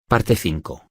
Parte 5.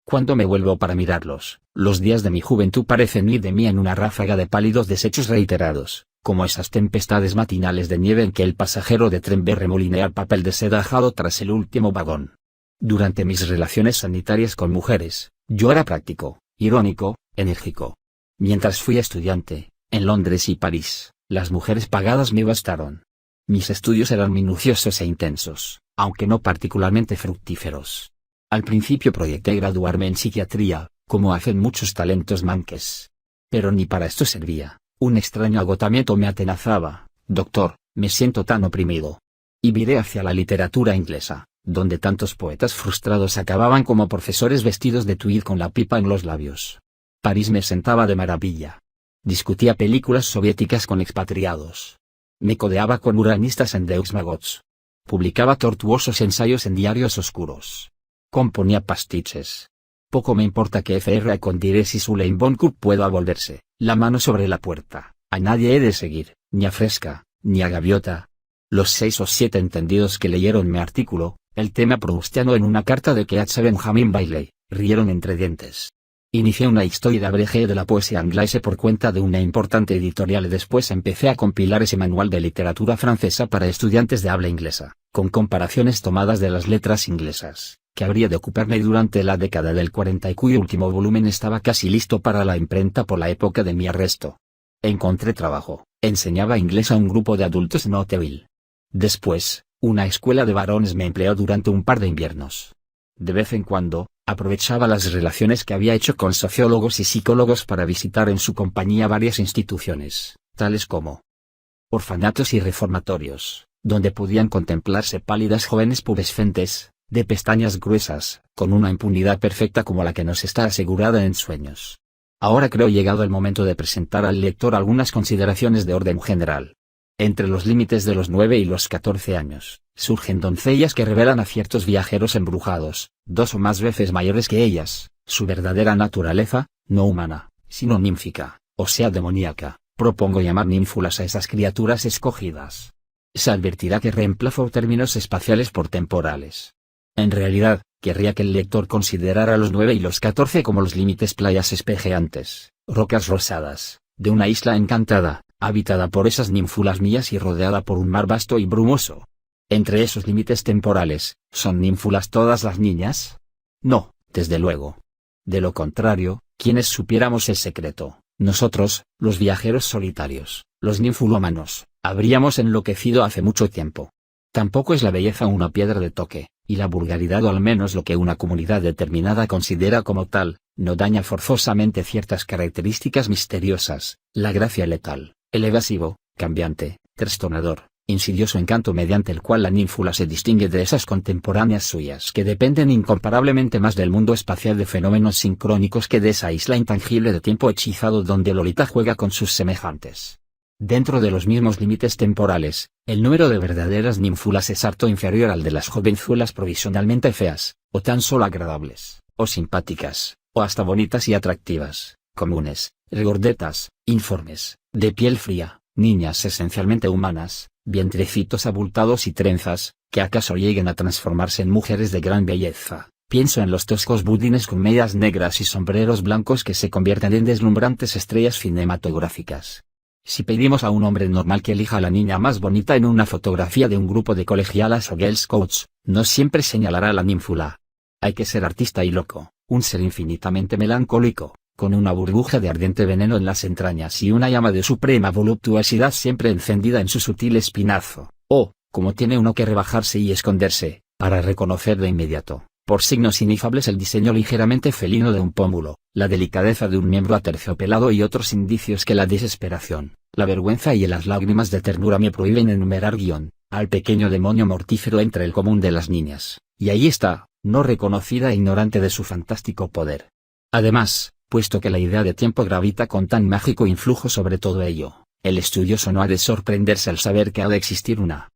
Cuando me vuelvo para mirarlos, los días de mi juventud parecen ir de mí en una ráfaga de pálidos desechos reiterados, como esas tempestades matinales de nieve en que el pasajero de tren ve remolinear papel de seda ajado tras el último vagón. Durante mis relaciones sanitarias con mujeres, yo era práctico, irónico, enérgico. Mientras fui estudiante, en Londres y París, las mujeres pagadas me bastaron. Mis estudios eran minuciosos e intensos, aunque no particularmente fructíferos. Al principio proyecté graduarme en psiquiatría, como hacen muchos talentos manques. Pero ni para esto servía, un extraño agotamiento me atenazaba. Doctor, me siento tan oprimido. Y viré hacia la literatura inglesa, donde tantos poetas frustrados acababan como profesores vestidos de tweed con la pipa en los labios. París me sentaba de maravilla. Discutía películas soviéticas con expatriados. Me codeaba con uranistas en Deux Magots. Publicaba tortuosos ensayos en diarios oscuros. Componía pastiches. Poco me importa que F.R. Condires y Suleim Boncourt pueda volverse, la mano sobre la puerta. A nadie he de seguir, ni a Fresca, ni a Gaviota. Los 6 o 7 entendidos que leyeron mi artículo, el tema proustiano en una carta de Keats a Benjamin Bailey, rieron entre dientes. Inicié una historia abrégée de la poesía anglaise por cuenta de una importante editorial y después empecé a compilar ese manual de literatura francesa para estudiantes de habla inglesa, con comparaciones tomadas de las letras inglesas, que habría de ocuparme durante la década del 40 y cuyo último volumen estaba casi listo para la imprenta por la época de mi arresto. Encontré trabajo, enseñaba inglés a un grupo de adultos en Hauteville. Después, una escuela de varones me empleó durante un par de inviernos. De vez en cuando, aprovechaba las relaciones que había hecho con sociólogos y psicólogos para visitar en su compañía varias instituciones, tales como orfanatos y reformatorios, donde podían contemplarse pálidas jóvenes pubescentes, de pestañas gruesas, con una impunidad perfecta como la que nos está asegurada en Sueños. Ahora creo llegado el momento de presentar al lector algunas consideraciones de orden general. Entre los límites de los 9 y los 14 años, surgen doncellas que revelan a ciertos viajeros embrujados, 2 o más veces mayores que ellas, su verdadera naturaleza, no humana, sino nímfica, o sea demoníaca. Propongo llamar ninfulas a esas criaturas escogidas. Se advertirá que reemplazo términos espaciales por temporales. En realidad, querría que el lector considerara los 9 y los 14 como los límites playas espejeantes, rocas rosadas, de una isla encantada, habitada por esas ninfulas mías y rodeada por un mar vasto y brumoso. Entre esos límites temporales, ¿son ninfulas todas las niñas? No, desde luego. De lo contrario, quienes supiéramos el secreto, nosotros, los viajeros solitarios, los ninfulómanos, habríamos enloquecido hace mucho tiempo. Tampoco es la belleza una piedra de toque, y la vulgaridad o al menos lo que una comunidad determinada considera como tal, no daña forzosamente ciertas características misteriosas, la gracia letal, el evasivo, cambiante, trastornador, insidioso encanto mediante el cual la ninfula se distingue de esas contemporáneas suyas que dependen incomparablemente más del mundo espacial de fenómenos sincrónicos que de esa isla intangible de tiempo hechizado donde Lolita juega con sus semejantes. Dentro de los mismos límites temporales, el número de verdaderas ninfulas es harto inferior al de las jovenzuelas provisionalmente feas, o tan solo agradables, o simpáticas, o hasta bonitas y atractivas, comunes, regordetas, informes, de piel fría, niñas esencialmente humanas, vientrecitos abultados y trenzas, que acaso lleguen a transformarse en mujeres de gran belleza. Pienso en los toscos budines con medias negras y sombreros blancos que se convierten en deslumbrantes estrellas cinematográficas. Si pedimos a un hombre normal que elija a la niña más bonita en una fotografía de un grupo de colegialas o Girl Scouts, no siempre señalará a la ninfula. Hay que ser artista y loco, un ser infinitamente melancólico, con una burbuja de ardiente veneno en las entrañas y una llama de suprema voluptuosidad siempre encendida en su sutil espinazo, o, como tiene uno que rebajarse y esconderse, para reconocer de inmediato, por signos inefables el diseño ligeramente felino de un pómulo, la delicadeza de un miembro aterciopelado y otros indicios que la desesperación, la vergüenza y las lágrimas de ternura me prohíben enumerar al pequeño demonio mortífero entre el común de las niñas, y ahí está, no reconocida e ignorante de su fantástico poder. Además, puesto que la idea de tiempo gravita con tan mágico influjo sobre todo ello, el estudioso no ha de sorprenderse al saber que ha de existir una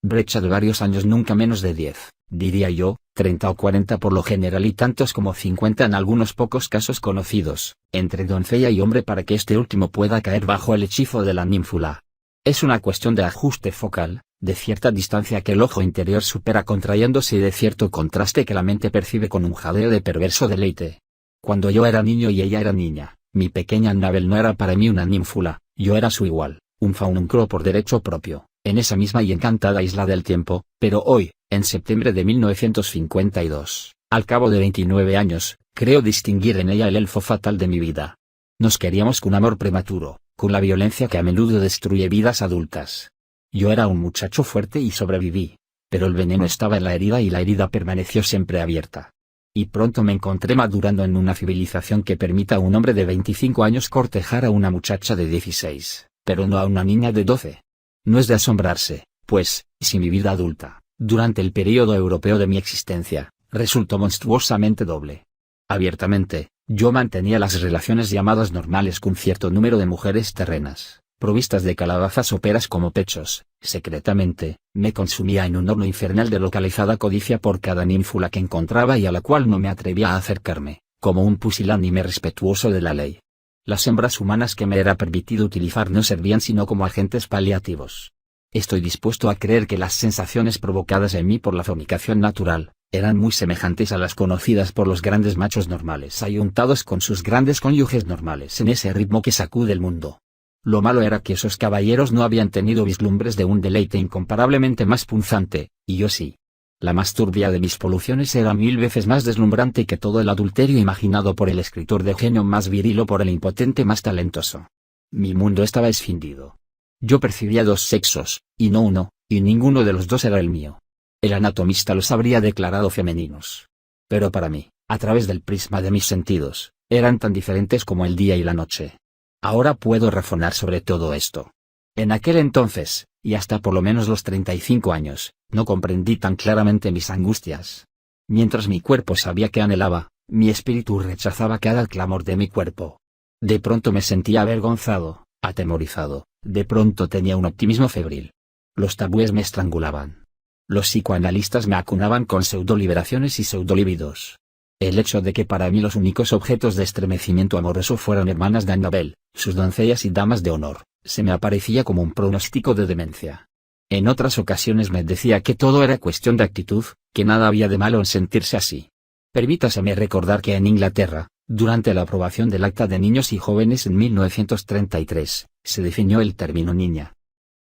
brecha de varios años, nunca menos de 10, diría yo, 30 o 40 por lo general y tantos como 50 en algunos pocos casos conocidos, entre doncella y hombre para que este último pueda caer bajo el hechizo de la ninfula. Es una cuestión de ajuste focal, de cierta distancia que el ojo interior supera contrayéndose y de cierto contraste que la mente percibe con un jadeo de perverso deleite. Cuando yo era niño y ella era niña, mi pequeña Annabel no era para mí una ninfula, yo era su igual, un faununcro por derecho propio, en esa misma y encantada isla del tiempo, pero hoy, en septiembre de 1952, al cabo de 29 años, creo distinguir en ella el elfo fatal de mi vida. Nos queríamos con amor prematuro, con la violencia que a menudo destruye vidas adultas. Yo era un muchacho fuerte y sobreviví, pero el veneno estaba en la herida y la herida permaneció siempre abierta. Y pronto me encontré madurando en una civilización que permita a un hombre de 25 años cortejar a una muchacha de 16, pero no a una niña de 12. No es de asombrarse, pues, si mi vida adulta, durante el período europeo de mi existencia, resultó monstruosamente doble. Abiertamente, yo mantenía las relaciones llamadas normales con cierto número de mujeres terrenas, provistas de calabazas o peras como pechos. Secretamente, me consumía en un horno infernal de localizada codicia por cada ninfula que encontraba y a la cual no me atrevía a acercarme, como un pusilánime respetuoso de la ley. Las hembras humanas que me era permitido utilizar no servían sino como agentes paliativos. Estoy dispuesto a creer que las sensaciones provocadas en mí por la fornicación natural, eran muy semejantes a las conocidas por los grandes machos normales ayuntados con sus grandes cónyuges normales en ese ritmo que sacude el mundo. Lo malo era que esos caballeros no habían tenido vislumbres de un deleite incomparablemente más punzante, y yo sí. La más turbia de mis poluciones era 1000 veces más deslumbrante que todo el adulterio imaginado por el escritor de genio más viril o por el impotente más talentoso. Mi mundo estaba escindido. Yo percibía dos sexos, y no uno, y ninguno de los dos era el mío. El anatomista los habría declarado femeninos. Pero para mí, a través del prisma de mis sentidos, eran tan diferentes como el día y la noche. Ahora puedo razonar sobre todo esto. En aquel entonces, y hasta por lo menos los 35 años, no comprendí tan claramente mis angustias. Mientras mi cuerpo sabía que anhelaba, mi espíritu rechazaba cada clamor de mi cuerpo. De pronto me sentía avergonzado, atemorizado, de pronto tenía un optimismo febril. Los tabúes me estrangulaban. Los psicoanalistas me acunaban con pseudoliberaciones y pseudolíbidos. El hecho de que para mí los únicos objetos de estremecimiento amoroso fueran hermanas de Annabel, sus doncellas y damas de honor, se me aparecía como un pronóstico de demencia. En otras ocasiones me decía que todo era cuestión de actitud, que nada había de malo en sentirse así. Permítaseme recordar que en Inglaterra, durante la aprobación del Acta de Niños y Jóvenes en 1933, se definió el término niña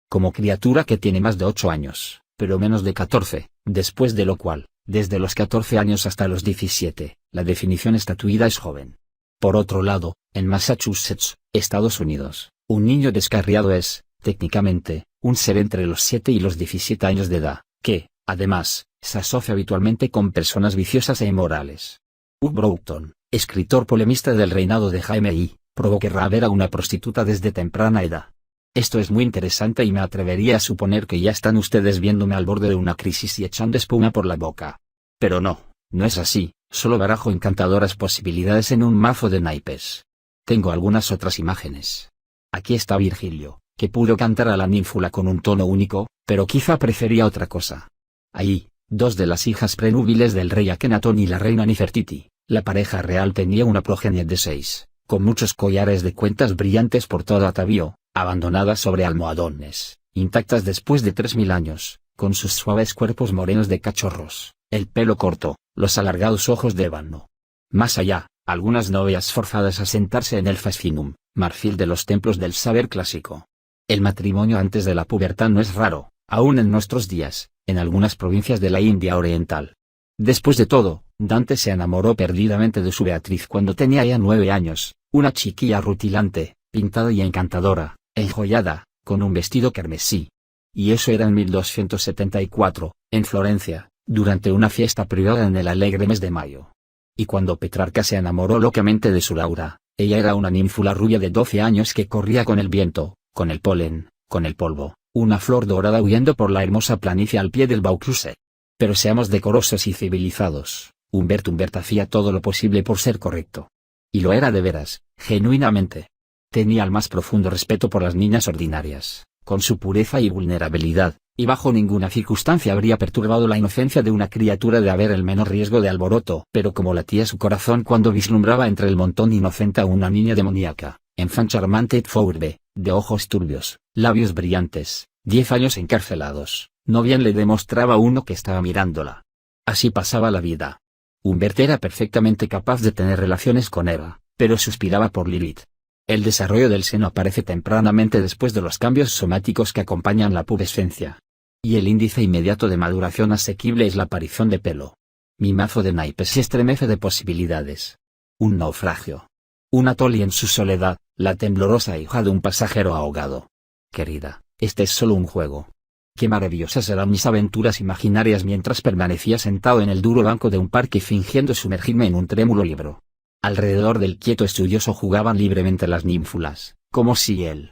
como criatura que tiene más de 8 años, pero menos de 14, después de lo cual, desde los 14 años hasta los 17, la definición estatuida es joven. Por otro lado, en Massachusetts, Estados Unidos, un niño descarriado es, técnicamente, un ser entre los 7 y los 17 años de edad, que, además, se asocia habitualmente con personas viciosas e inmorales. Hugh Broughton, escritor polemista del reinado de Jaime I, probó que Raab era una prostituta desde temprana edad. Esto es muy interesante y me atrevería a suponer que ya están ustedes viéndome al borde de una crisis y echando espuma por la boca. Pero no, no es así, solo barajo encantadoras posibilidades en un mazo de naipes. Tengo algunas otras imágenes. Aquí está Virgilio, que pudo cantar a la ninfula con un tono único, pero quizá prefería otra cosa. Ahí, dos de las hijas prenúbiles del rey Akenatón y la reina Nefertiti, la pareja real tenía una progenie de 6, con muchos collares de cuentas brillantes por todo atavío, abandonadas sobre almohadones, intactas después de 3000 años, con sus suaves cuerpos morenos de cachorros, el pelo corto, los alargados ojos de ébano. Más allá, algunas novias forzadas a sentarse en el fascinum, marfil de los templos del saber clásico. El matrimonio antes de la pubertad no es raro, aún en nuestros días, en algunas provincias de la India oriental. Después de todo, Dante se enamoró perdidamente de su Beatriz cuando tenía ya 9 años, una chiquilla rutilante, pintada y encantadora, enjollada, con un vestido carmesí. Y eso era en 1274, en Florencia, durante una fiesta privada en el alegre mes de mayo. Y cuando Petrarca se enamoró locamente de su Laura, ella era una ninfula rubia de 12 años que corría con el viento, con el polen, con el polvo, una flor dorada huyendo por la hermosa planicie al pie del Vaucluse. Pero seamos decorosos y civilizados, Humbert hacía todo lo posible por ser correcto. Y lo era de veras, genuinamente. Tenía el más profundo respeto por las niñas ordinarias, con su pureza y vulnerabilidad, y bajo ninguna circunstancia habría perturbado la inocencia de una criatura de haber el menor riesgo de alboroto. Pero como latía su corazón cuando vislumbraba entre el montón inocente a una niña demoníaca, enfant charmante et fourbe, de ojos turbios, labios brillantes, 10 años encarcelados, no bien le demostraba a uno que estaba mirándola. Así pasaba la vida. Humbert era perfectamente capaz de tener relaciones con Eva, pero suspiraba por Lilith. El desarrollo del seno aparece tempranamente después de los cambios somáticos que acompañan la pubescencia. Y el índice inmediato de maduración asequible es la aparición de pelo. Mi mazo de naipes se estremece de posibilidades. Un naufragio. Un atol y en su soledad, la temblorosa hija de un pasajero ahogado. Querida, este es solo un juego. Qué maravillosas serán mis aventuras imaginarias mientras permanecía sentado en el duro banco de un parque fingiendo sumergirme en un trémulo libro. Alrededor del quieto estudioso jugaban libremente las ninfulas, como si él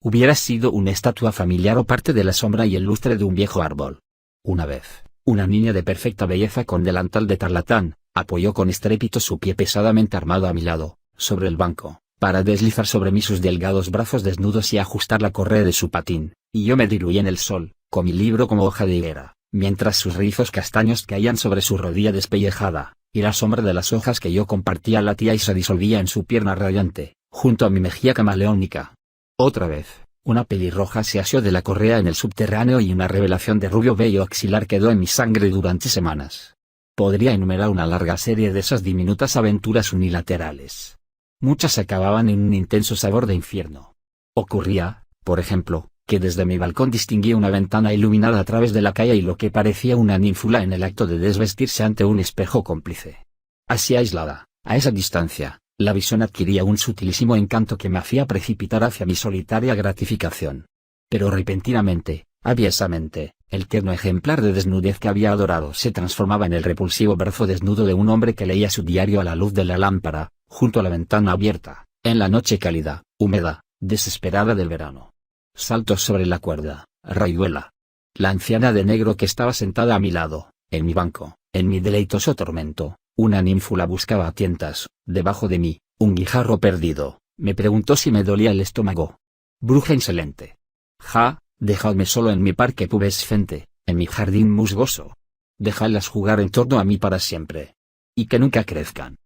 hubiera sido una estatua familiar o parte de la sombra y el lustre de un viejo árbol. Una vez, una niña de perfecta belleza con delantal de tarlatán, apoyó con estrépito su pie pesadamente armado a mi lado, sobre el banco, para deslizar sobre mí sus delgados brazos desnudos y ajustar la correa de su patín, y yo me diluí en el sol, con mi libro como hoja de higuera, mientras sus rizos castaños caían sobre su rodilla despellejada, y la sombra de las hojas que yo compartía latía y se disolvía en su pierna radiante, junto a mi mejilla camaleónica. Otra vez, una pelirroja se asió de la correa en el subterráneo y una revelación de rubio vello axilar quedó en mi sangre durante semanas. Podría enumerar una larga serie de esas diminutas aventuras unilaterales. Muchas acababan en un intenso sabor de infierno. Ocurría, por ejemplo, que desde mi balcón distinguí una ventana iluminada a través de la calle y lo que parecía una ninfula en el acto de desvestirse ante un espejo cómplice. Así aislada, a esa distancia, la visión adquiría un sutilísimo encanto que me hacía precipitar hacia mi solitaria gratificación. Pero repentinamente, aviesamente, el tierno ejemplar de desnudez que había adorado se transformaba en el repulsivo brazo desnudo de un hombre que leía su diario a la luz de la lámpara, junto a la ventana abierta, en la noche cálida, húmeda, desesperada del verano. Saltos sobre la cuerda, rayuela. La anciana de negro que estaba sentada a mi lado, en mi banco, en mi deleitoso tormento, una ninfula buscaba a tientas, debajo de mí, un guijarro perdido, me preguntó si me dolía el estómago. Bruja insolente. Ja, dejadme solo en mi parque pubescente, en mi jardín musgoso. Dejadlas jugar en torno a mí para siempre. Y que nunca crezcan.